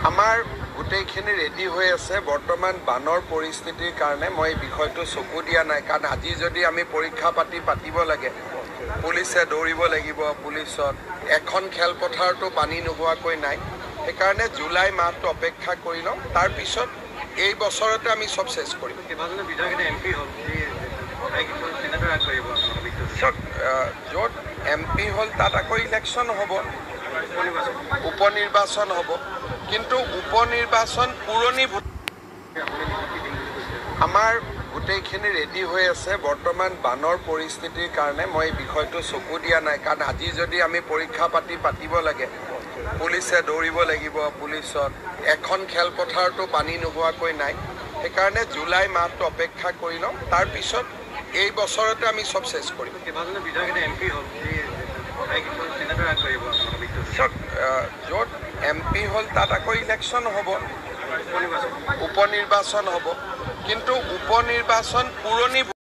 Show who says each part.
Speaker 1: আমাৰ গোটেইখিনি ৰেডি হৈ আছে বৰ্তমান বানৰ পৰিস্থিতিৰ কাৰণে মই এই বিষয়টো চকু দিয়া নাই কাৰণ আজি যদি আমি পৰীক্ষা পাতিব লাগে পুলিচে দৌৰিব লাগিব পুলিচত এখন খেলপথাৰতো পানী নোহোৱাকৈ নাই সেইকাৰণে জুলাই মাহটো অপেক্ষা কৰি লওঁ তাৰ পিছত এই বছৰতে আমি সব শেষ কৰিম য'ত এমপি হল তাত আকৌ ইলেকশ্যন হ'ব উপনিৰ্বাচন হ'ব কিন্তু উপনিৰ্বাচন পুৰণি আমাৰ গোটেইখিনি ৰেডি হৈ আছে বৰ্তমান বানৰ পৰিস্থিতিৰ কাৰণে মই এই বিষয়টো চকু দিয়া নাই কাৰণ আজি যদি আমি পৰীক্ষা পাতিব লাগে পুলিচে দৌৰিব লাগিব পুলিচত এখন খেলপথাৰতো পানী নোহোৱাকৈ নাই সেইকাৰণে জুলাই মাহটো অপেক্ষা কৰি লওঁ তাৰ পিছত এই বছৰতে আমি সব শেষ কৰিম য'ত এমপি হল তাত আকৌ ইলেকশ্যন হ'ব উপনিৰ্বাচন হ'ব কিন্তু উপনিৰ্বাচন পুৰণি